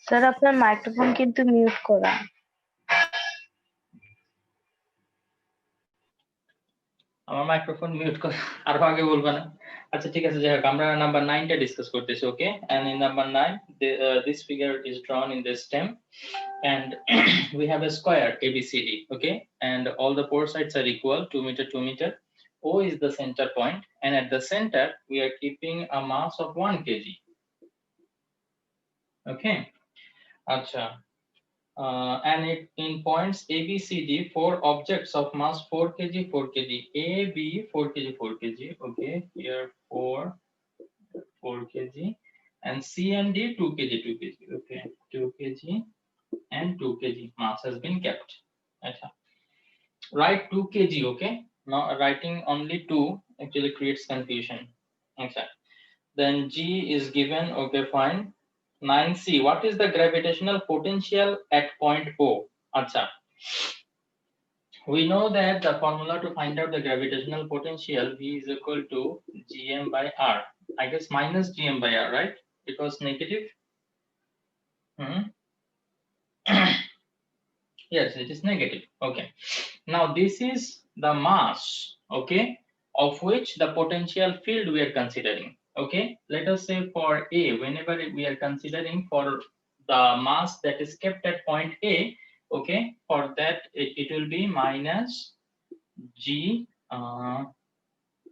Sir আপনার microphone কিন্তু mute করা। আমার মাইক্রোফোন মিউট কর আর আগে বলবা না। আচ্ছা ঠিক আছে, যাই হোক আমরা নাম্বার 9 টা ডিসকাস করতেছি। ওকে, and in number 9 this figure is drawn in the stem and we have a square ABCD. Okay, and all the four sides are equal, 2 meter 2 meter. O is the center point and at the center we are keeping a mass of 1 kg. Okay, acha. And it in points A, B, C, D, 4 objects of mass 4 kg, 4 kg. A, B, 4 kg, 4 kg. Okay, here 4 kg. And C and D, 2 kg, 2 kg. Okay, 2 kg and 2 kg mass has been kept. Achha. Write 2 kg, okay? Now writing only 2 actually creates confusion. Okay. Then G is given, okay, fine. 9C, what is the gravitational potential at point O? Acha. We know that the formula to find out the gravitational potential, V is equal to Gm by R. I guess minus Gm by R, right? Because negative. Yes, it is negative. Okay. Now this is the mass, okay, of which the potential field we are considering. Okay, let us say for A, whenever we are considering for the mass that is kept at point A, okay, for that it will be minus G,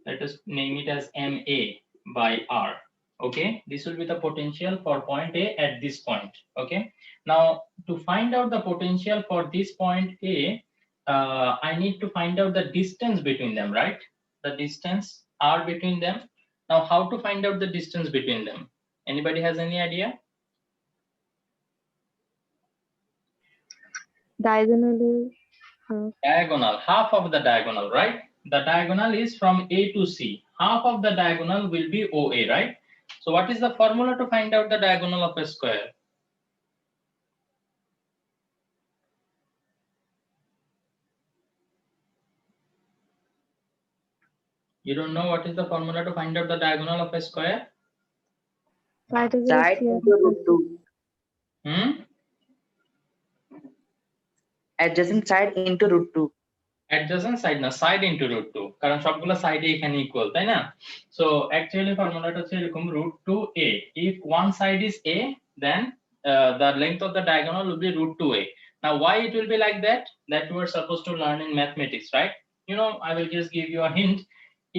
let us name it as MA by R. Okay, this will be the potential for point A at this point. Okay, now to find out the potential for this point A, I need to find out the distance between them, right? The distance R between them. Now how to find out the distance between them? Anybody has any idea? Diagonal, half of the diagonal, right? The diagonal is from A to C. Half of the diagonal will be OA, right? So what is the formula to find out the diagonal of a square? You don't know what is the formula to find out the diagonal of a square? Side into √2. Adjacent side into √2. Adjacent side na, side into √2, কারণ সবগুলো সাইডে এখানে equal, তাই না? So actually formulaটা হচ্ছে এরকম, √2a. If one side is a, then the length of the diagonal will be √2a. Now why it will be like that? That we are supposed to learn in mathematics, right? You know, I will just give you a hint.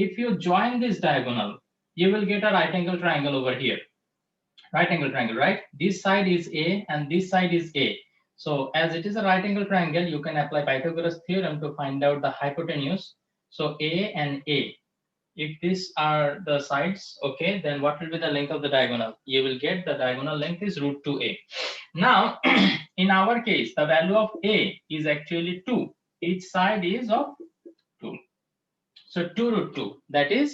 If you join this diagonal, you will get a right angle triangle over here. Right angle triangle, right? This side is A and this side is A. So as it is a right angle triangle, you can apply Pythagoras theorem to find out the hypotenuse. So A and A, if these are the sides, okay, then what will be the length of the diagonal? You will get the diagonal length is √2a. Now in our case, the value of A is actually 2. Each side is of 2. So 2√2, that is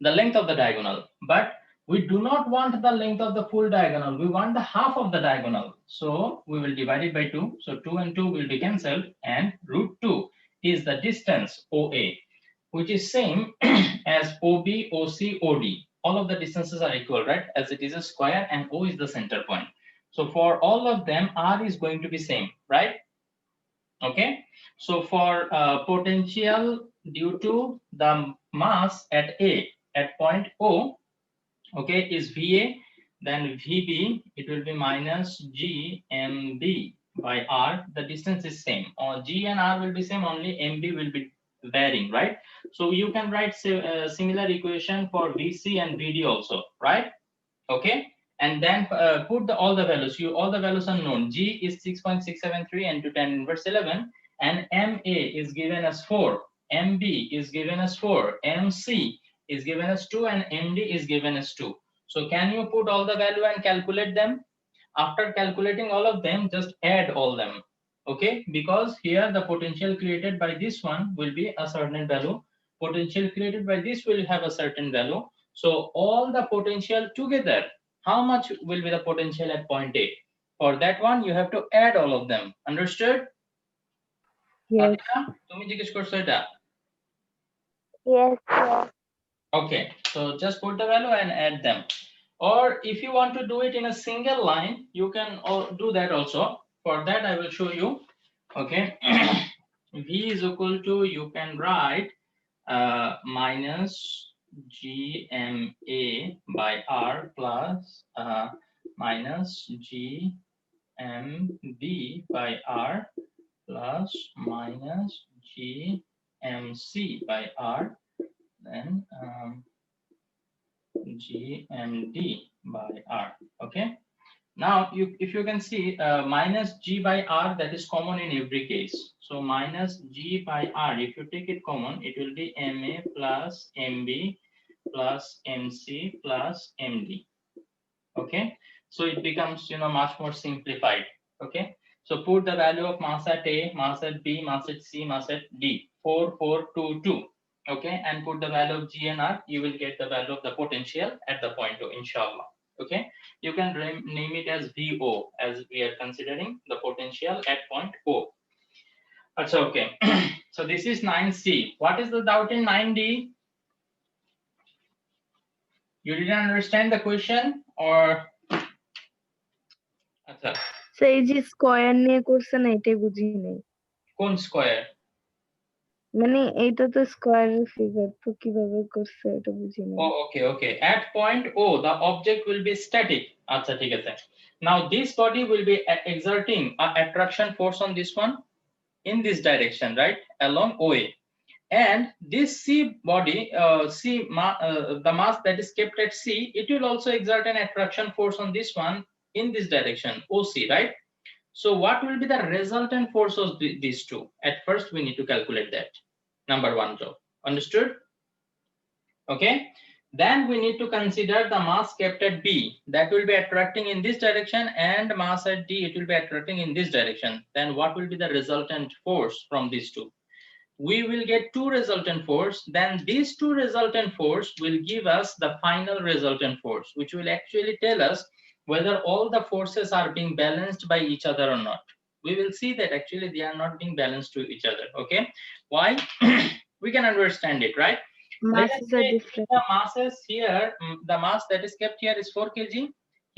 the length of the diagonal. But we do not want the length of the full diagonal. We want the half of the diagonal. So we will divide it by 2. So 2 and 2 will be cancelled, and √2 is the distance OA, which is same as OB, OC, OD. All of the distances are equal, right? As it is a square and O is the center point. So for all of them, R is going to be same, right? Okay. So for potential due to the mass at A, at point O, okay, is VA, then VB, it will be minus GMB by R. The distance is same. G and R will be same, only MB will be varying, right? So you can write similar equation for VC and VD also, right? Okay, and then put all the values. All the values are known. G is 6.673 into 10 inverse 11, and MA is given as 4, MB is given as 4, MC is given as 2, and MD is given as 2. So can you put all the value and calculate them? After calculating all of them, just add all them. Okay, because here the potential created by this one will be a certain value, potential created by this will have a certain value. So all the potential together, how much will be the potential at point A? For that one, you have to add all of them. Understood? Yes. তুমি জিজ্ঞেস করছো এটা? Yes. Okay, so just put the value and add them. Or if you want to do it in a single line, you can do that also. For that I will show you. Okay. V is equal to, you can write minus GMA by R plus minus GMB by R plus minus GMC by R, then GMD by R. Okay. Now, if you can see, minus G by R, that is common in every case. So minus G by R, if you take it common, it will be MA plus MB plus MC plus MD. Okay. So it becomes, much more simplified. Okay. So put the value of mass at A, mass at B, mass at C, mass at D. 4, 4, 2, 2. Okay. And put the value of G and R, you will get the value of the potential at the point O, inshallah. Okay, you can name it as VO, as we are considering the potential at point O. Achha, okay. So this is 9C. What is the doubt in 9D? You didn't understand the question, or? Achha. So এই যে square নিয়ে করছেন এটাই বুঝি নাই। কোন square? মানে এইটা তো স্কয়ারের ফিগার, তো কিভাবে করছে এটা বুঝি নাই। Oh, okay. At point O, the object will be static. Achha, ঠিক আছে. Now this body will be exerting an attraction force on this one in this direction, right, along OA. And this C body, the mass that is kept at C, it will also exert an attraction force on this one in this direction, OC, right? So what will be the resultant force of these two? At first, we need to calculate that. Number one job. Understood? Okay. Then we need to consider the mass kept at B, that will be attracting in this direction, and mass at D, it will be attracting in this direction. Then what will be the resultant force from these two? We will get two resultant force. Then these two resultant force will give us the final resultant force, which will actually tell us whether all the forces are being balanced by each other or not. We will see that actually they are not being balanced to each other. Okay. Why? We can understand it, right? Masses are different. The masses here, the mass that is kept here is 4 kg.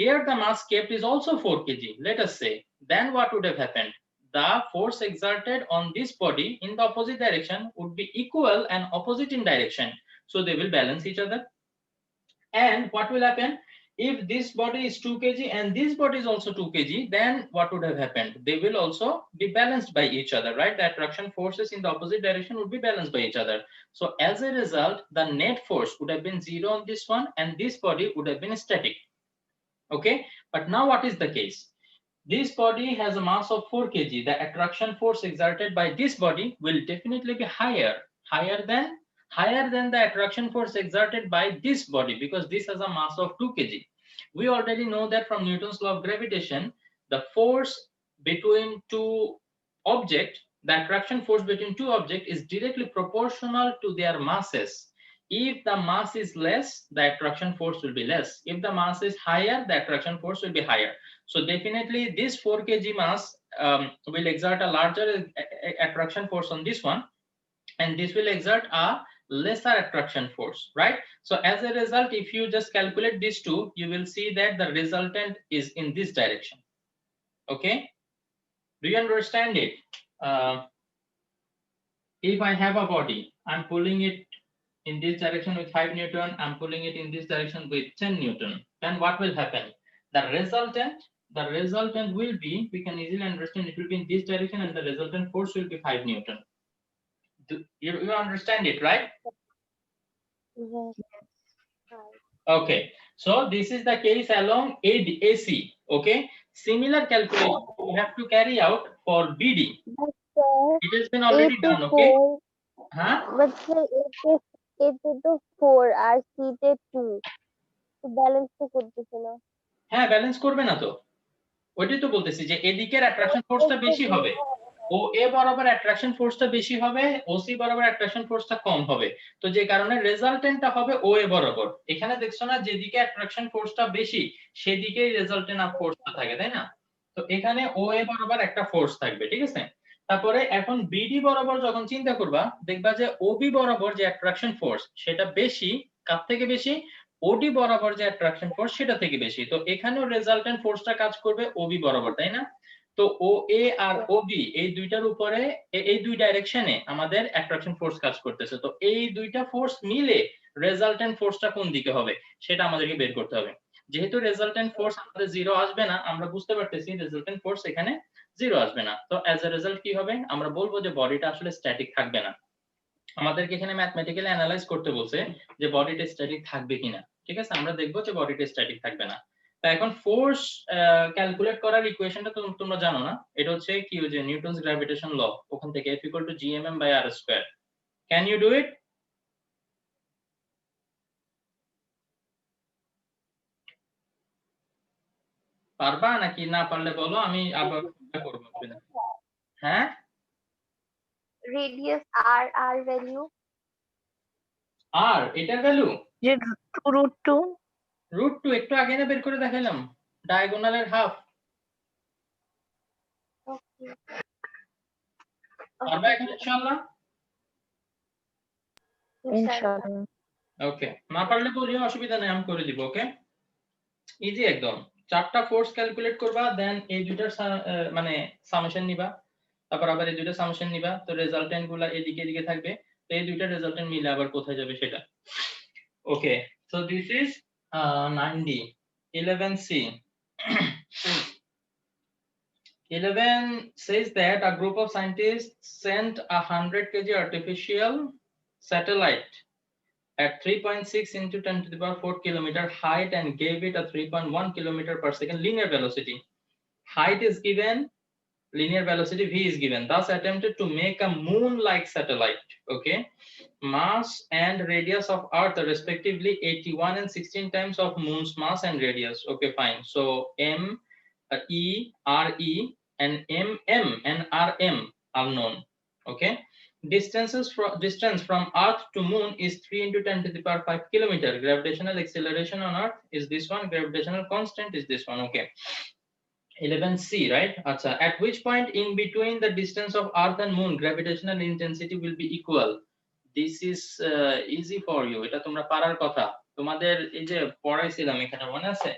Here the mass kept is also 4 kg, let us say. Then what would have happened? The force exerted on this body in the opposite direction would be equal and opposite in direction. So they will balance each other. And what will happen? If this body is 2 kg and this body is also 2 kg, then what would have happened? They will also be balanced by each other, right? The attraction forces in the opposite direction would be balanced by each other. So as a result, the net force would have been 0 on this one, and this body would have been static. Okay, but now what is the case? This body has a mass of 4 kg. The attraction force exerted by this body will definitely be higher than the attraction force exerted by this body, because this has a mass of 2 kg. We already know that from Newton's law of gravitation, the force between two objects, the attraction force between two objects is directly proportional to their masses. If the mass is less, the attraction force will be less. If the mass is higher, the attraction force will be higher. So definitely this 4 kg mass will exert a larger attraction force on this one, and this will exert a lesser attraction force, right? So as a result, if you just calculate these two, you will see that the resultant is in this direction. Okay, do you understand it? If I have a body, I'm pulling it in this direction with 5 Newton, I'm pulling it in this direction with 10 Newton, then what will happen? The resultant will be, we can easily understand, it will be in this direction, and the resultant force will be 5 Newton. You understand it, right? Yes. Okay, so this is the case along AC. Okay, similar calculation you have to carry out for BD. It has been already done. Okay, But sir, it to 4 R C তে 2, তো balance তো করতেছে না। হ্যাঁ, balance করবে না তো, ওইটাই তো বলতেছি যে এদিকের অ্যাট্রাকশন ফোর্সটা বেশি হবে, ও এ বরাবর অ্যাট্রাকশন ফোর্সটা বেশি হবে, ওসি বরাবর অ্যাট্রাকশন ফোর্সটা কম হবে। তো যে কারণে রেজাল্টেন্টটা হবে ও এ বরাবর। এখানে দেখছো না, যেদিকে অ্যাট্রাকশন ফোর্সটা বেশি সেদিকেই রেজাল্টেন্ট অফ ফোর্সটা থাকে, তাই না? তো এখানে ও এ বরাবর একটা ফোর্স থাকবে, ঠিক আছে? তারপরে এখন বিডি বরাবর যখন চিন্তা করবা, দেখবা যে ওবি বরাবর যে অ্যাট্রাকশন ফোর্স সেটা বেশি, কার থেকে বেশি? ওডি বরাবর যে অ্যাট্রাকশন ফোর্স সেটা থেকে বেশি, তো এখানেও রেজাল্টেন্ট ফোর্সটা কাজ করবে ওবি বরাবর, তাই না? তো ও এ আর ওবি এই দুইটার উপরে এই দুই ডাইরেকশনে আমাদের অ্যাট্রাকশন ফোর্স কাজ করতেছে, তো এই দুইটা ফোর্স মিলে রেজাল্টেন্ট ফোর্সটা কোন দিকে হবে সেটা আমাদেরকে বের করতে হবে। যেহেতু রেজাল্টেন্ট ফোর্স আমাদের জিরো আসবে না, আমরা বুঝতে পারতেছি রেজাল্টেন্ট ফোর্স এখানে জিরো আসবে না, তো অ্যাজ এ রেজাল্ট কি হবে, আমরা বলবো যে বডিটা আসলে স্ট্যাটিক থাকবে না। আমাদেরকে এখানে ম্যাথমেটিক্যালি অ্যানালাইজ করতে বলছে যে বডিটা স্ট্যাটিক থাকবে কিনা, ঠিক আছে? আমরা দেখবো যে বডিটা স্ট্যাটিক থাকবে না। তো এখন ফোর্স ক্যালকুলেট করার ইকুয়েশনটা তোমরা জানো না, এটা হচ্ছে কি, ওই যে নিউটনস গ্র্যাভিটেশন ল, ওখান থেকে F = gmm/r²। Can you do it? পারবা নাকি? না পারলে বলো, আমি আবার করব। হ্যাঁ, radius r value আর এটার ভ্যালু যে √2 √2 একটু আগে না বের করে দেখাইলাম, ডায়াগোনালের হাফ। okay পারবা এখন ইনশাআল্লাহ? ইনশাআল্লাহ। ওকে, না পারলে বলিও, অসুবিধা নেই, আমি করে দিব। ওকে, ইজি একদম। চারটা ফোর্স ক্যালকুলেট করবা, দেন এই দুইটার মানে সামেশন নিবা, তারপর আবার এই দুইটা সামেশন নিবা, তো রেজাল্টেন্ট গুলা এদিকে এদিকে থাকবে, তো এই দুইটা রেজাল্টেন্ট মিলে আবার কোথায় যাবে সেটা। Okay, so this is 9D। 11C 11 says that a group of scientists sent a 100 kg artificial satellite at 3.6 into 10⁴ kilometer height and gave it a 3.1 km/s linear velocity. Height is given, linear velocity v is given, thus attempted to make a moon-like satellite. Okay, mass and radius of earth are respectively 81 and 16 times of moon's mass and radius. Okay, fine. So m e r e and m and rm are known. Okay, distance from earth to moon is 3 into 10⁵ kilometer. Gravitational acceleration on earth is this one, gravitational constant is this one. Okay, 11C, right? Acha, at which point in between the distance of earth and moon gravitational intensity will be equal? This is easy for you, এটা তোমরা পারার কথা, তোমাদের এই যে পড়াইছিলাম এখানে মনে আছে?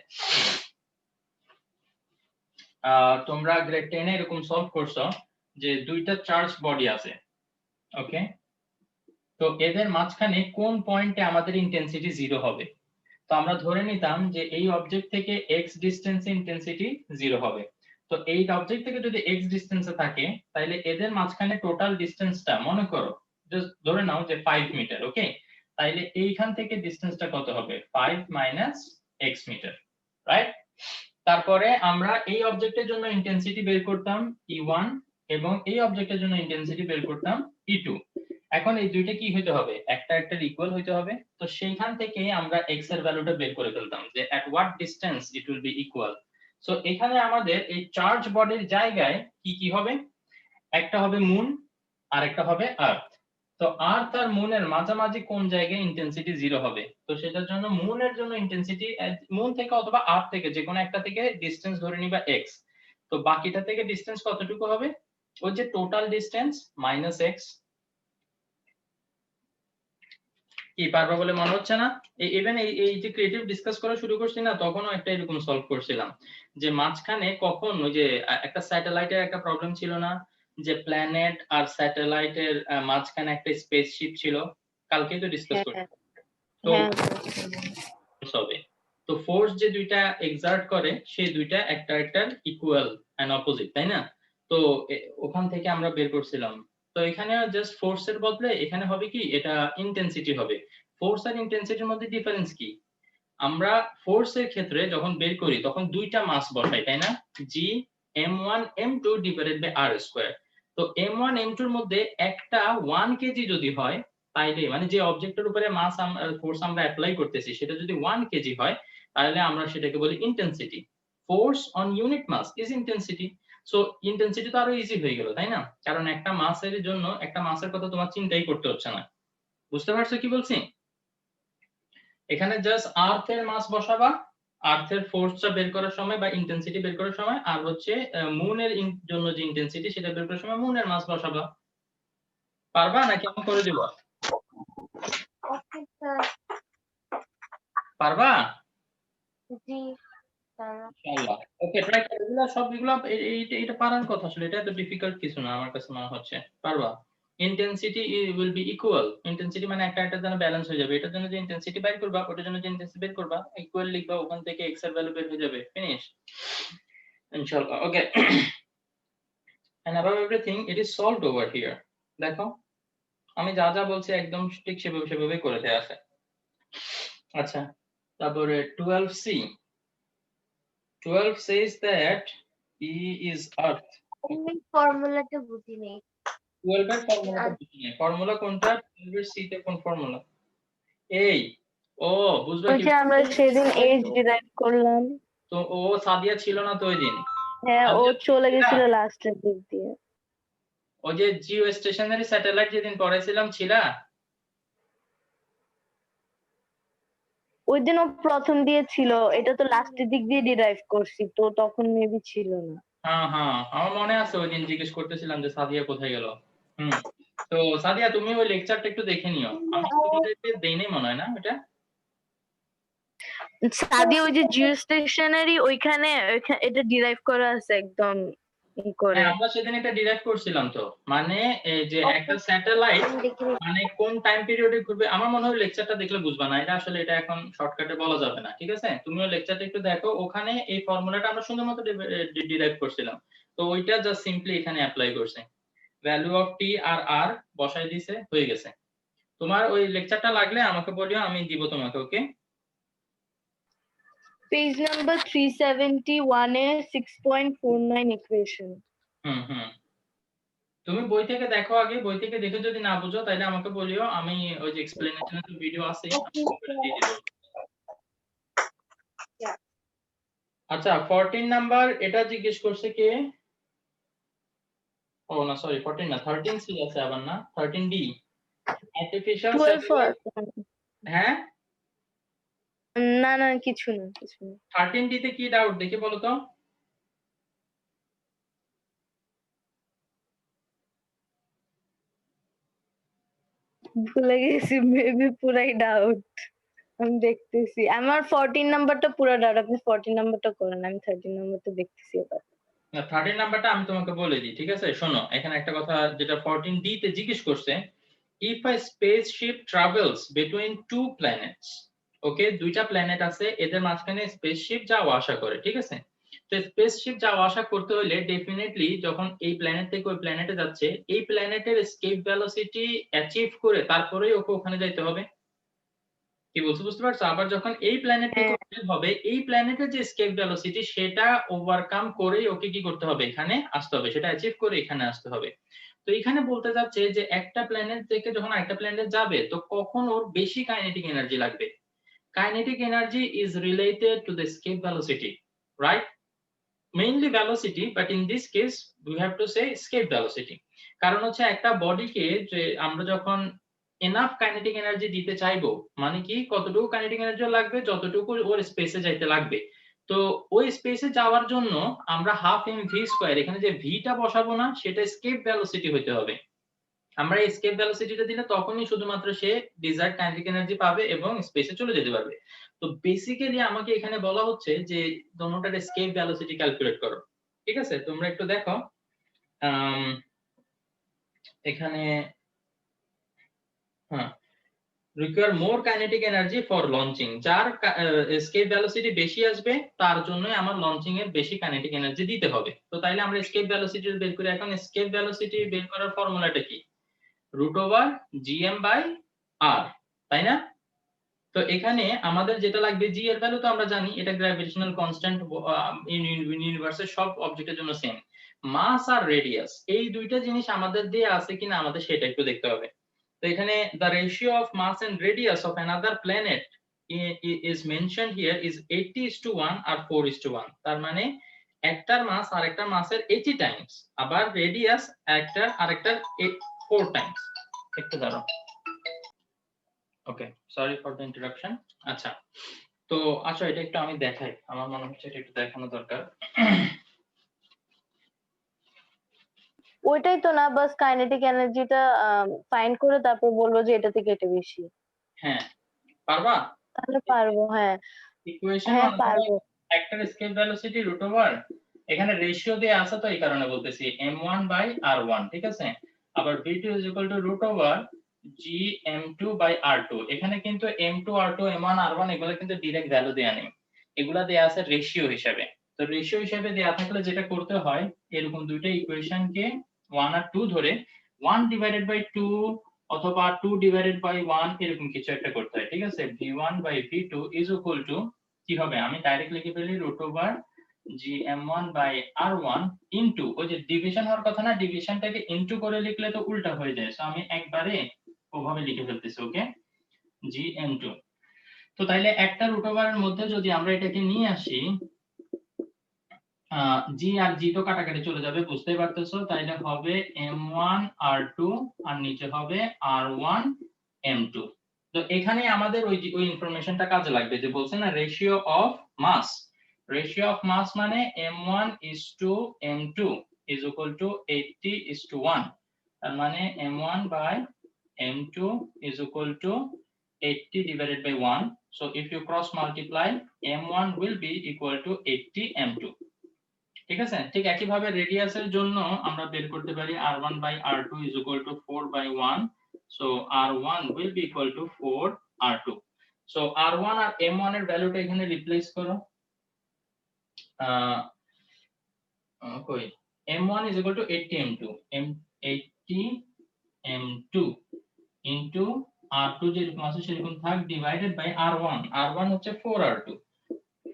তোমরা গ্রেড 10 এ এরকম সলভ করছো যে দুইটা চার্জ বডি আছে। ওকে, তো এদের মাঝখানে কোন পয়েন্টে আমাদের ইন্টেন্সিটি জিরো হবে? তো আমরা ধরে নিতাম যে এই অবজেক্ট থেকে x ডিসটেন্সে ইন্টেন্সিটি জিরো হবে। তো এই অবজেক্ট থেকে যদি x ডিসটেন্সে থাকে, তাহলে এদের মাঝখানে টোটাল ডিসটেন্সটা মনে করো, জাস্ট ধরে নাও যে 5 মিটার। ওকে, তাইলে এইখান থেকে ডিসটেন্সটা কত হবে? 5 - x মিটার, রাইট? তারপরে আমরা এই অবজেক্টের জন্য ইন্টেন্সিটি বের করতাম E1 এবং এই অবজেক্টের জন্য ইন্টেন্সিটি বের করতাম E2। এখন এই দুইটা কি হইতে হবে? একটা একটার ইকুয়াল হইতে হবে, তো সেইখান থেকে আমরা x এর ভ্যালুটা বের করে ফেলতাম যে at what distance it will be equal. So এখানে আমাদের এই চার্জ বডির জায়গায় কি কি হবে? একটা হবে মুন আর একটা হবে আর্থ। তো আর্থ আর মুনের মাঝামাঝি কোন জায়গায় ইন্টেন্সিটি জিরো হবে? তো সেটার জন্য মুনের জন্য ইন্টেন্সিটি মুন থেকে অথবা আর্থ থেকে যে কোনো একটা থেকে ডিসটেন্স ধরে নিবা x, তো বাকিটা থেকে ডিসটেন্স কতটুকু হবে? ওই যে টোটাল ডিসটেন্স মাইনাস x। কি পারবা বলে মনে হচ্ছে না? ইভেন এই যে ক্রিয়েটিভ ডিসকাস করা শুরু করছি না, তখনও একটা এরকম সলভ করছিলাম যে মাঝখানে কখন ওই যে একটা স্যাটেলাইটের একটা প্রবলেম ছিল না, যে প্ল্যানেট আর স্যাটেলাইটের মাঝখানে একটা স্পেসশিপ ছিল, কালকেই তো ডিসকাস করছি। তো হবে, তো ফোর্স যে দুইটা এক্সার্ট করে সেই দুইটা একটা একটার ইকুয়াল এন্ড অপোজিট, তাই না? তো ওখান থেকে আমরা বের করছিলাম। তো এখানে জাস্ট ফোর্স এর বদলে এখানে হবে কি, এটা ইন্টেন্সিটি হবে। ফোর্স আর ইন্টেন্সিটির মধ্যে ডিফারেন্স কি? আমরা ফোর্স এর ক্ষেত্রে যখন বের করি তখন দুইটা মাস বসাই, তাই না? g m1 m2 divided by r²। তো m1 m2 এর মধ্যে একটা 1 কেজি যদি হয়, তাইলে মানে যে অবজেক্টের উপরে মাস ফোর্স আমরা অ্যাপ্লাই করতেছি সেটা যদি 1 কেজি হয়, তাহলে আমরা সেটাকে বলি intensity. Force on unit mass is intensity. So intensity তো আরো ইজি হয়ে গেল, তাই না? কারণ একটা মাসের জন্য একটা মাসের কথা তোমার চিন্তাই করতে হচ্ছে না। বুঝতে পারছো কি বলছি? এখানে জাস্ট আর্থ এর মাস বসাবা, আর্থ এর ফোর্সটা বের করার সময় বা ইন্টেন্সিটি বের করার সময়, আর হচ্ছে মুনের জন্য যে ইন্টেন্সিটি সেটা বের করার সময় মুনের মাস বসাবা। পারবা নাকি আমি করে দিব? okay sir পারবা? জি স্যার। ইনশাআল্লাহ। ওকে, ট্রাই করো। এগুলা সবগুলা এটা পারার কথা আসলে। এটা এত ডিফিকাল্ট কিছু না আমার কাছে মনে হচ্ছে। পারবা। Intensity will be equal. Intensity মানে একটা এটার জন্য ব্যালেন্স হয়ে যাবে। এটার জন্য যে ইন্টেনসিটি বের করবা, ওটার জন্য যে ইন্টেনসিটি বের করবা, ইকুয়াল লিখবা, ওখান থেকে x এর ভ্যালু বের হয়ে যাবে। ফিনিশ। ইনশাআল্লাহ। ওকে। And above everything, it is solved over here. দেখো, আমি যা যা বলছি একদম ঠিক সেভাবে করে দেয়া আছে। আচ্ছা, তারপরে 12C 12 says that E is earth. আমি ফর্মুলাটা বুঝি নেই। 12 এর ফর্মুলাটা বুঝি নাই। ফর্মুলা কোনটা? 12 এর সি তে কোন ফর্মুলা? এই ও বুঝবা ওই কি? যে আমরা সেদিন এজ ডিরাইভ করলাম। তো ও সাদিয়া ছিল না তো ওই দিন। হ্যাঁ, ও সাদিয়া চলে ছিল না? গেছিল লাস্টের দিক দিয়ে। ওই যে জিও স্টেশনারি স্যাটেলাইট যেদিন পড়াইছিলাম ছিলা? ওই দিন ও প্রথম দিয়ে ছিল, এটা তো লাস্টের দিক দিয়ে ডিরাইভ করছি, তো তখন মেবি ছিল না। হ্যাঁ হ্যাঁ, আমার মনে আছে ওই দিন জিজ্ঞেস করতেছিলাম যে সাদিয়া কোথায় গেল। তো সাদিয়া তুমি ওই লেকচারটা একটু দেখে নিও। আমি তোমাদেরকে দেই নাই মনে হয় না এটা? সাদিয়া ওই যে জিও স্টেশনারি ওইখানে এটা ডিরাইভ করা আছে একদম ই করে। হ্যাঁ, আমরা সেদিন এটা ডিরাইভ করছিলাম তো। মানে এই যে একটা স্যাটেলাইট মানে কোন টাইম পিরিয়ডে ঘুরবে, আমার মনে হয় লেকচারটা দেখলে বুঝবা না। এটা আসলে এটা এখন শর্টকাটে বলা যাবে না। ঠিক আছে? তুমি ওই লেকচারটা একটু দেখো, ওখানে এই ফর্মুলাটা আমরা সুন্দর মতো ডিরাইভ করছিলাম। তো ওইটা জাস্ট সিম্পলি এখানে অ্যাপ্লাই করছে। ভ্যালু অফ টি আর আর বসাই দিছে, হয়ে গেছে। তোমার ওই লেকচারটা লাগলে আমাকে বলিও, আমি দিব তোমাকে। ওকে? পেজ নাম্বার 371 এ 6.49 ইকুয়েশন। হুম। তুমি বই থেকে দেখো আগে, বই থেকে দেখে যদি না বুঝো তাহলে আমাকে বলিও, আমি ওই যে এক্সপ্লেনেশনের ভিডিও আছে আমি ওটা দিয়ে দিব। আচ্ছা, 14 নাম্বার এটা জিজ্ঞেস করছে কে? ও না, সরি 14 না, 13 সি আছে আবার না, 13 ডি। Artificial 12 satellite. হ্যাঁ, না কিছু না। 13 ডি তে কি ডাউট দেখে বলো তো? ভুলে গেছি, মেবি পুরাই ডাউট। আমি দেখতেছি, আমার 14 নাম্বারটা পুরো ডাউট। আপনি 14 নাম্বারটা করেন, আমি 13 নাম্বারটা দেখতেছি এবার। না, 13 নাম্বারটা আমি তোমাকে বলে দিই। ঠিক আছে? শোনো, এখানে একটা কথা যেটা 14 ডি তে জিজ্ঞেস করছে, if a spaceship travels between two planets, ওকে, দুইটা প্ল্যানেট আছে, এদের মাঝখানে স্পেসশিপ যাওয়া আসা করে। ঠিক আছে? তো স্পেসশিপ যাওয়া আসা করতে হলে ডেফিনেটলি যখন এই প্ল্যানেট থেকে ওই প্ল্যানেটে যাচ্ছে, এই প্ল্যানেটের এসকেপ ভেলোসিটি অ্যাচিভ করে তারপরেই ওকে ওখানে যাইতে হবে। কি বলছো, বুঝতে পারছো? আবার যখন এই প্ল্যানেট থেকে বের হবে, এই প্ল্যানেটের যে এসকেপ ভেলোসিটি সেটা ওভারকাম করেই ওকে কি করতে হবে, এখানে আসতে হবে, সেটা অ্যাচিভ করে এখানে আসতে হবে। তো এখানে বলতে যাচ্ছে যে একটা প্ল্যানেট থেকে যখন আরেকটা প্ল্যানেটে যাবে, তো কখন ওর বেশি কাইনেটিক এনার্জি লাগবে। Kinetic energy is related to the escape velocity, right? Mainly velocity, but in this case we have to say escape velocity. কারণ হচ্ছে একটা বডিকে যে আমরা যখন এনাফ কাইনেটিক এনার্জি দিতে চাইবো, মানে কি কতটুকু কাইনেটিক এনার্জি লাগবে, যতটুকু ওর স্পেসে যাইতে লাগবে। তো ওই স্পেসে যাওয়ার জন্য আমরা হাফ এম ভি স্কয়ার, এখানে যে ভিটা বসাবো না, সেটা এসকেপ ভেলোসিটি হতে হবে। আমরা এসকেপ ভেলোসিটিটা দিলে তখনই শুধুমাত্র সে ডিজায়ার্ড কাইনেটিক এনার্জি পাবে এবং স্পেসে চলে যেতে পারবে। তো বেসিক্যালি আমাকে এখানে বলা হচ্ছে যে দোনোটার এসকেপ ভেলোসিটি ক্যালকুলেট করো। ঠিক আছে? তোমরা একটু দেখো, এখানে হ্যাঁ, require more kinetic energy for launching, যার escape velocity বেশি আসবে তার জন্যই আমার লঞ্চিং এর বেশি কাইনেটিক এনার্জি দিতে হবে। তো তাইলে আমরা escape velocity বের করি। এখন escape velocity বের করার ফর্মুলাটা কি? √gm/r, তাই না? তো এখানে আমাদের যেটা লাগবে, জি এর ভ্যালু তো আমরা জানি, এটা গ্র্যাভিটেশনাল কনস্ট্যান্ট ইউনিভার্সের সব অবজেক্টের জন্য সেম। মাস আর রেডিয়াস, এই দুইটা জিনিস আমাদের দিয়ে আছে কিনা আমাদের সেটা একটু দেখতে হবে। তো এখানে the ratio of mass and radius of another planet is mentioned here is 80:1 আর 4:1। তার মানে একটার মাস আরেকটার মাসের 80 টাইমস, আবার রেডিয়াস একটার আরেকটার 4 টাইমস। একটু দাঁড়াও। ওকে, সরি ফর দ্য ইন্টারাপশন। আচ্ছা, তো আচ্ছা এটা একটু আমি দেখাই, আমার মনে হচ্ছে এটা একটু দেখানো দরকার। ওইটাই তো না, বাস কাইনেটিক এনার্জিটা ফাইন্ড করে তারপর বলবো যে এটা থেকে এটা বেশি। হ্যাঁ, পারবা? তাহলে পারবো, হ্যাঁ ইকুয়েশন হ্যাঁ অনুসারে পারবো। একটা স্কেপ ভেলোসিটি রুট ওভার, এখানে রেশিও দিয়ে আছে তো এই কারণে বলতেছি m1 বাই r1, ঠিক আছে। আবার v2 is equal to root over gm2 by r2, এখানে কিন্তু m2 r2 m1 r1 এগুলো কিন্তু ডাইরেক্ট ভ্যালু দেয়া নেই, এগুলা দেয়া আছে রেশিও হিসাবে। তো রেশিও হিসাবে দেয়া থাকলে যেটা করতে হয়, এরকম দুইটা ইকুয়েশনকে 1 আর 2 ধরে 1 ডিভাইডেড বাই 2 অথবা 2 ডিভাইডেড বাই 1 এরকম কিছু একটা করতে হয়, ঠিক আছে। v1 by v2 is equal two কি হবে, আমি ডাইরেক্ট লিখে ফেলি root over gm1 by r1 into ওই যে ডিভিশন হওয়ার কথা না, ডিভিশনটাকে ইনটু করে লিখলে তো উল্টা হয়ে যায়, সো আমি একবারে ওভাবে লিখে ফেলতেছি, ওকে, gm2। তো তাইলে একটা রুট ওভারের মধ্যে যদি আমরা এটাকে নিয়ে আসি, জি আর জি তো কাটাকাটি চলে যাবে, বুঝতেই পারতেছো, তাইলে হবে m1 r2 আর নিচে হবে r1 m2। তো এখানে আমাদের ওই ইনফরমেশনটা কাজে লাগবে, যে বলছে না ratio of mass, ratio of mass মানে m1 is to m2 is equal to 80:1, তার মানে m1 by m2 is equal to 80 divided by 1, so if you cross multiply m1 will be equal to 80 m2, ঠিক আছে। ঠিক একইভাবে রেডিয়াসের জন্য আমরা বের করতে পারি r1 by r2 is equal to 4 by 1, so r1 will be equal to 4 r2, so r1 R m1 এর ভ্যালুটা এখানে রিপ্লেস করো, কই m1 is equal to 80 m2, 80 m2 into r2 যেরকম আছে সেরকম থাক ডিভাইডেড বাই r1, r1 হচ্ছে 4 r2,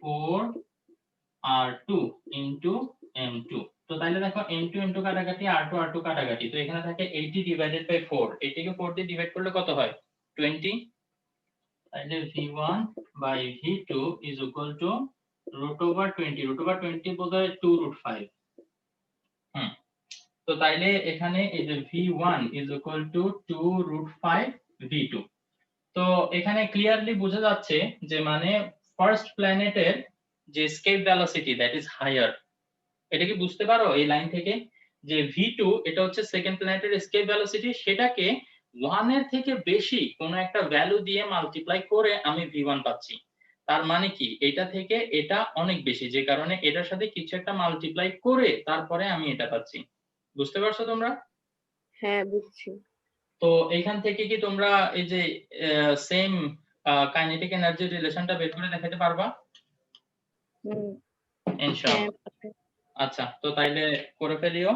4 r2 into m2। তো তাহলে দেখো m2 m2 কাটাকাটি, r2 r2 কাটাকাটি, তো এখানে থাকে 80 ডিভাইডেড বাই 4, 80 কে 4 দিয়ে ডিভাইড করলে কত হয় 20, তাহলে v1 by v2 is equal to root over 20, root over 20 বোধহয় 2 root 5। তো তাইলে এখানে এই যে v1 is equal to 2 root 5 v2। তো এখানে ক্লিয়ারলি বোঝা যাচ্ছে যে মানে ফার্স্ট প্ল্যানেটের যে escape velocity that is higher, এটা কি বুঝতে পারো এই লাইন থেকে, যে v2 এটা হচ্ছে সেকেন্ড প্ল্যানেটের স্কেপ ভেলোসিটি, সেটাকে 1 এর থেকে বেশি কোন একটা ভ্যালু দিয়ে মাল্টিপ্লাই করে আমি v1 পাচ্ছি, তার মানে কি এটা থেকে এটা অনেক বেশি, যে কারণে এটার সাথে কিছু একটা মাল্টিপ্লাই করে তারপরে আমি এটা পাচ্ছি, বুঝতে পারছো তোমরা? হ্যাঁ বুঝছি। তো এইখান থেকে কি তোমরা এই যে সেম কাইনেটিক এনার্জি রিলেশনটা বের করে দেখাতে পারবা হুম, ইনশাআল্লাহ? হ্যাঁ। আচ্ছা, তো তাইলে করে ফেলিও,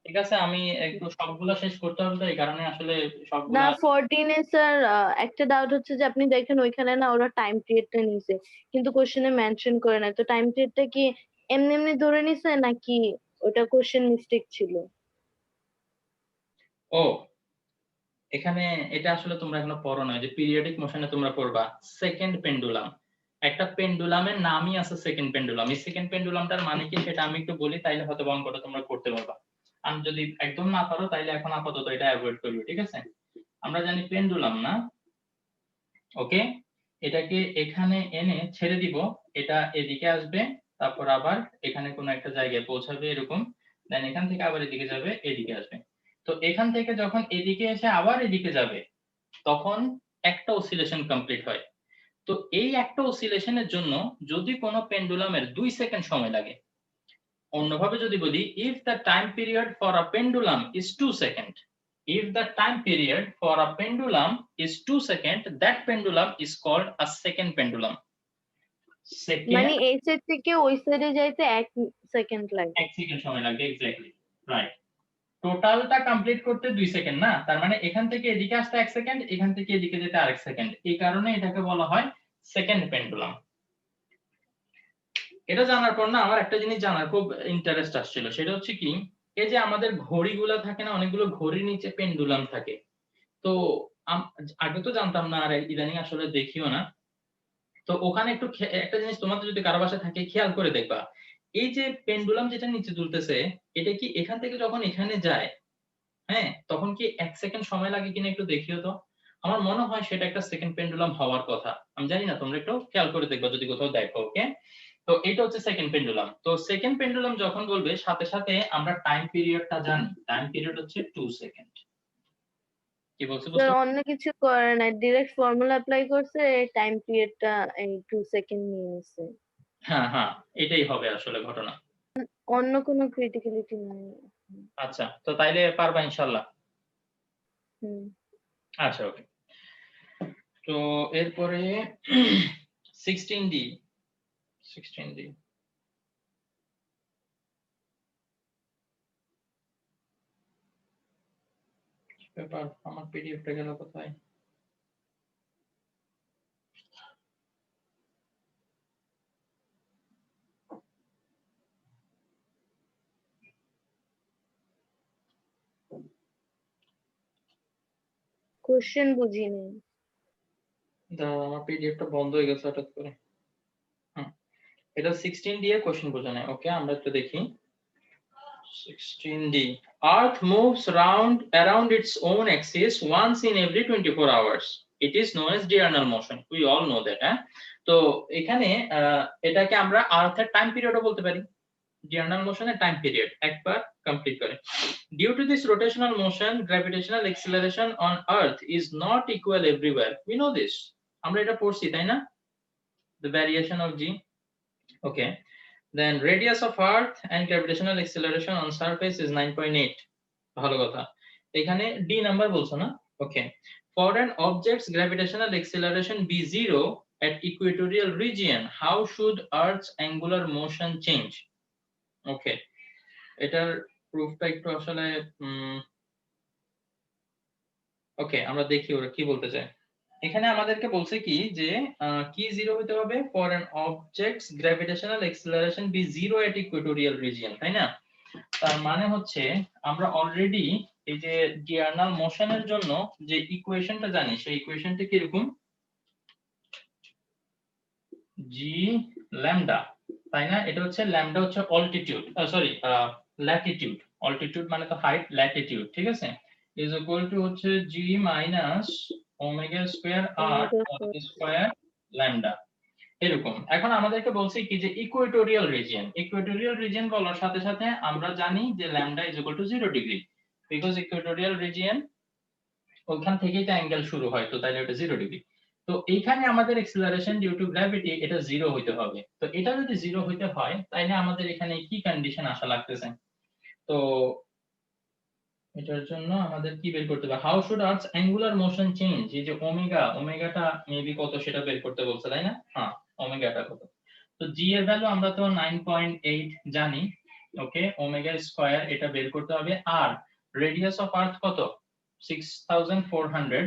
ঠিক আছে। আমি একটু সবগুলা শেষ করতে হবে, তো এই কারণে আসলে না সবগুলা 14 এ স্যার একটা ডাউট হচ্ছে যে আপনি দেখেন ওইখানে না ওরা টাইম পিরিয়ডটা নিছে কিন্তু কোশ্চেনে মেনশন করে না, তো টাইম পিরিয়ডটা কি এমনি এমনি ধরে নিছে নাকি ওটা কোশ্চেন মিস্টেক ছিল? ও এখানে এটা আসলে তোমরা এখনো পড়ো না, যে পিরিয়ডিক মোশনে তোমরা পড়বা সেকেন্ড পেন্ডুলাম, একটা পেন্ডুলামের নামই আছে সেকেন্ড পেন্ডুলাম। এই সেকেন্ড পেন্ডুলামটার মানে কি সেটা আমি একটু বলি, তাইলে হয়তো অঙ্কটা তোমরা করতে পারবা। আমি যদি একদম না পারো তাইলে এখন আপাতত এটা অ্যাভয়েড করবে, ঠিক আছে। আমরা জানি পেন্ডুলাম না, ওকে, এটাকে এখানে এনে ছেড়ে দিব, এটা এদিকে আসবে, তারপর আবার এখানে কোনো একটা জায়গায় পৌঁছাবে এরকম, দেন এখান থেকে আবার এদিকে যাবে, এদিকে আসবে। তো এখান থেকে যখন এদিকে এসে আবার এদিকে যাবে তখন একটা অসিলেশন কমপ্লিট হয়। তো এই একটা অসিলেশনের জন্য যদি কোনো পেন্ডুলামের 2 সেকেন্ড সময় লাগে, অন্যভাবে যদি বলি, if the time period for a pendulum is 2 seconds, if the time period for a pendulum is 2 seconds, that pendulum is called a second pendulum। মানে সেকেন্ড এই সাইড থেকে ওই সাইডে যাইতে 1 সেকেন্ড লাগে। 1 সেকেন্ড সময় লাগবে, এক্স্যাক্টলি রাইট। টোটালটা কমপ্লিট করতে 2 সেকেন্ড না, তার মানে এখান থেকে এদিকে আসতে 1 সেকেন্ড, এখান থেকে এদিকে যেতে আরেক সেকেন্ড, এই কারণে এটাকে বলা হয় সেকেন্ড পেন্ডুলাম। এটা জানার পর না আমার একটা জিনিস জানার খুব ইন্টারেস্ট আসছিল, সেটা হচ্ছে কি, এই যে আমাদের ঘড়িগুলো থাকে না, অনেকগুলো ঘড়ির নিচে পেন্ডুলাম থাকে, তো আগে তো জানতাম না আর ইদানিং আসলে দেখিও না। তো ওখানে একটু একটা জিনিস তোমাদের যদি কারো বাসায় থাকে খেয়াল করে দেখবা, এই যে পেন্ডুলাম যেটা নিচে দুলতেছে, এটা কি এখান থেকে যখন এখানে যায়, হ্যাঁ, তখন কি 1 সেকেন্ড সময় লাগে কিনা একটু দেখিও তো। আমার মনে হয় সেটা একটা সেকেন্ড পেন্ডুলাম হওয়ার কথা, আমি জানি না, তোমরা একটু খেয়াল করে দেখবা যদি কোথাও দেখো, ওকে। তো এটা হচ্ছে সেকেন্ড পেন্ডুলাম। তো সেকেন্ড পেন্ডুলাম যখন বলবে সাথে সাথে আমরা টাইম পিরিয়ডটা জানি, টাইম পিরিয়ড হচ্ছে 2 সেকেন্ড। কি বলছে স্যার বুঝতে অন্য কিছু করে নাই, ডিরেক্ট ফর্মুলা অ্যাপ্লাই করছে, টাইম পিরিয়ডটা এই 2 সেকেন্ড নিয়ে নিছে। হ্যাঁ হ্যাঁ, এটাই হবে আসলে ঘটনা। অন্য কোনো ক্রিটিক্যালিটি নাই। আচ্ছা, তো তাইলে পারবা ইনশাআল্লাহ। হুম। আচ্ছা ওকে। তো এরপরে 16D 16D পেপার, আমার পিডিএফটা গেল কোথায়? কোশ্চেন বুঝিনি। দাঁড়াও, আমার পিডিএফটা বন্ধ হয়ে গেছে হঠাৎ করে। এটা 16D এর কোশ্চেন বোঝা নাই। ওকে, আমরা একটু দেখি। 16D, Earth moves around its own axis once in every 24 hours. It is known as diurnal motion. We all know that. তো এখানে এটাকে আমরা আর্থের টাইম পিরিয়ডও বলতে পারি। diurnal motion এর টাইম পিরিয়ড একবার কমপ্লিট করে। Due to this rotational motion, gravitational acceleration on Earth is not equal everywhere. We know this. আমরা এটা পড়ছি তাই না? The variation of G. Okay. Then radius of Earth and gravitational acceleration on surface is 9.8. ভালো কথা। এখানে D number বলছো না? Okay. For an object's gravitational acceleration be 0 at equatorial region, how should Earth's angular motion change? Okay. এটার প্রুফটা একটু আসলে ওকে, আমরা দেখি ওরা কি বলতে চায়। এখানে আমাদেরকে বলছে কি যে কি 0 হতে হবে? For an object's gravitational acceleration be 0 at equatorial region, তাই না? তার মানে হচ্ছে আমরা অলরেডি এই যে diurnal মোশনের জন্য যে ইকুয়েশনটা জানি, সেই ইকুয়েশনটা কি এরকম g ল্যামডা, তাই না? এটা হচ্ছে ল্যামডা হচ্ছে অল্টিটিউড, সরি ল্যাটিটিউড। অল্টিটিউড মানে তো হাইট, ল্যাটিটিউড, ঠিক আছে? ইজ ইকুয়াল টু হচ্ছে g minus omega square r square lambda, এরকম। এখন আমাদেরকে বলছে কি যে ইকুয়েটোরিয়াল রিজিয়ন, ইকুয়েটোরিয়াল রিজিয়ন বলার সাথে সাথে আমরা জানি যে lambda is equal two 0 degree, because Equatorial region ওখান থেকেই তো অ্যাঙ্গেল শুরু হয়, তো তাইলে এটা 0 ডিগ্রি। তো এইখানে আমাদের অ্যাক্সিলারেশন ডিউ টু গ্র্যাভিটি এটা 0 হইতে হবে। তো এটা যদি 0 হইতে হয় তাইলে আমাদের এখানে কি কন্ডিশন আসা লাগতেছে? তো এটার জন্য আমাদের কি বের করতে হবে? How should earths angular motion change? এই যে ওমেগাটা মেবি কত সেটা বের করতে বলছে, তাই না? হ্যাঁ, ওমেগাটা কত? তো জি এর ভ্যালু আমরা তো 9.8 জানি। ওকে, ওমেগা স্কয়ার এটা বের করতে হবে। আর রেডিয়াস অফ আর্থ কত? 6400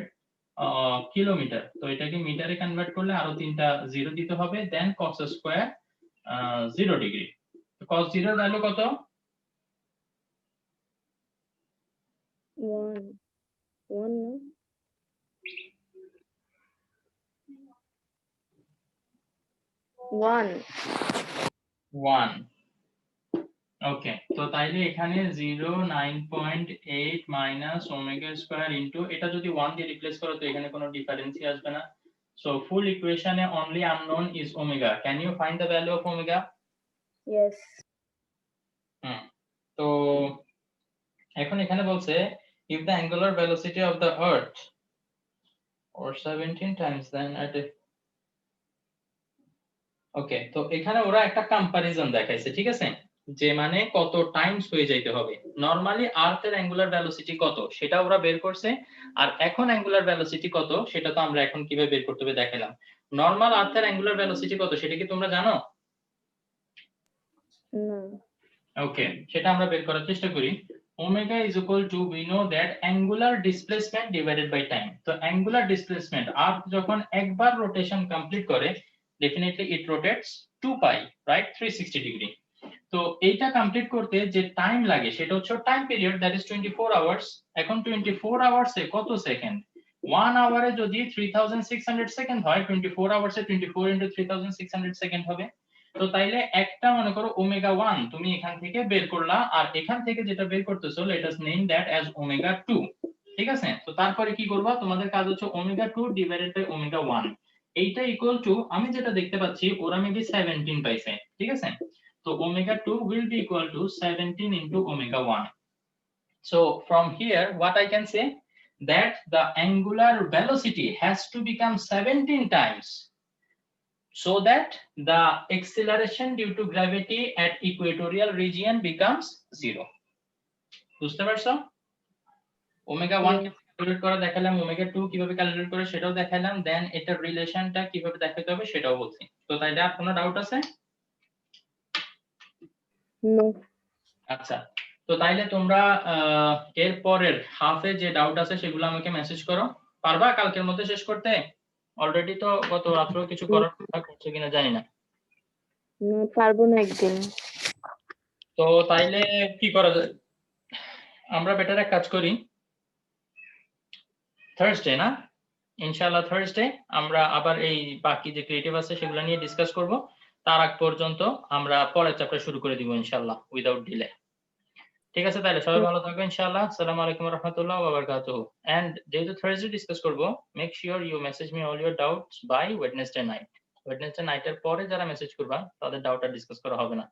কিলোমিটার। তো এটাকে মিটারে কনভার্ট করলে আরো তিনটা জিরো দিতে হবে, দেন cos স্কয়ার 0 ডিগ্রি। cos 0 এর ভ্যালু কত? 1 ওকে, তো তাইলে এখানে 0 9.8 মাইনাস ওমেগা স্কয়ার ইনটু এটা যদি 1 দিয়ে রিপ্লেস করো তো এখানে কোনো ডিফারেন্সই আসবে না। সো ফুল ইকুয়েশনে only unknown is omega. Can you find the value of omega? Yes. তো এখন এখানে বলছে if the angular velocity of the earth or 17 times then at a ওকে, তো এখানে ওরা একটা কম্পারিজন দেখাইছে, ঠিক আছে? যে মানে কত টাইমস হয়ে যাইতে হবে। নরমালি আর্থের অ্যাঙ্গুলার ভেলোসিটি কত সেটা ওরা বের করছে, আর এখন অ্যাঙ্গুলার ভেলোসিটি কত সেটা তো আমরা এখন কিভাবে বের করতে হবে দেখাইলাম। নরমাল আর্থের অ্যাঙ্গুলার ভেলোসিটি কত সেটা কি তোমরা জানো? না। ওকে, সেটা আমরা বের করার চেষ্টা করি। Omega is equal to we know that angular displacement divided by time. তো angular displacement আর্থ যখন একবার রোটেশন কমপ্লিট করে definitely it rotates 2 pi, right? 360 degree. তো এইটা কমপ্লিট করতে যে টাইম লাগে সেটা হচ্ছে time period, that is 24 hours. এখন 24 আওয়ার্সে কত সেকেন্ড? 1 আওয়ারে যদি 3600 সেকেন্ড হয়, 24 আওয়ার্সে 24 ইনটু 3600 সেকেন্ড হবে। তো তাইলে একটা মনে করো ওমেগা 1 তুমি এখান থেকে বের করলা, আর এখান থেকে যেটা বের করতেছো let us name that as omega 2, ঠিক আছে? তো তারপরে কি করবা? তোমাদের কাজ হচ্ছে ওমেগা 2 ডিভাইডেড বাই ওমেগা 1, এইটা ইকুয়াল টু আমি যেটা দেখতে পাচ্ছি ওরা মেবি 17 পাইছে, ঠিক আছে? So omega 2 will be equal to 17 into omega 1. So from here what I can say that the angular velocity has to become 17 times so that the acceleration due to gravity at equatorial region becomes 0. বুঝতে পারছো? Omega 1 Yes. Calculate করে দেখালাম, omega 2 কিভাবে calculate করে সেটাও দেখালাম, দেন এটার রিলেশনটা কিভাবে দেখাতে হবে সেটাও বলছি। তো তাইলে আর কোনো ডাউট আছে? No. আচ্ছা, তো তাইলে তোমরা এর পরের হাফে যে ডাউট আছে সেগুলো আমাকে মেসেজ করো। পারবা কালকের মধ্যে শেষ করতে? অলরেডি তো গত রাত্রেও কিছু করার কথা করছে কিনা জানি না। No, পারবো না একদিন। তো তাইলে কি করা যায়? আমরা বেটার এক কাজ করি, থার্সডে না, ইনশাআল্লাহ থার্সডে আমরা আবার এই বাকি যে ক্রিয়েটিভ আছে সেগুলো নিয়ে ডিসকাস করব। তার আগ পর্যন্ত আমরা পরের চ্যাপ্টার শুরু করে দিব ইনশাআল্লাহ উইদাউট ডিলে। ঠিক আছে, তাহলে সবাই ভালো থাকবেন ইনশাআল্লাহ। আসসালামু আলাইকুম ওয়া রাহমাতুল্লাহি ওয়া বারাকাতুহু। এন্ড যেহেতু থার্সডে ডিসকাস করব, make sure you message me all your doubts by Wednesday night. Wednesday নাইটের পরে যারা মেসেজ করবা তাদের ডাউটটা ডিসকাস করা হবে না,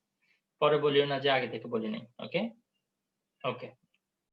পরে বলিও না যে আগে থেকে বলি নাই। ওকে ওকে।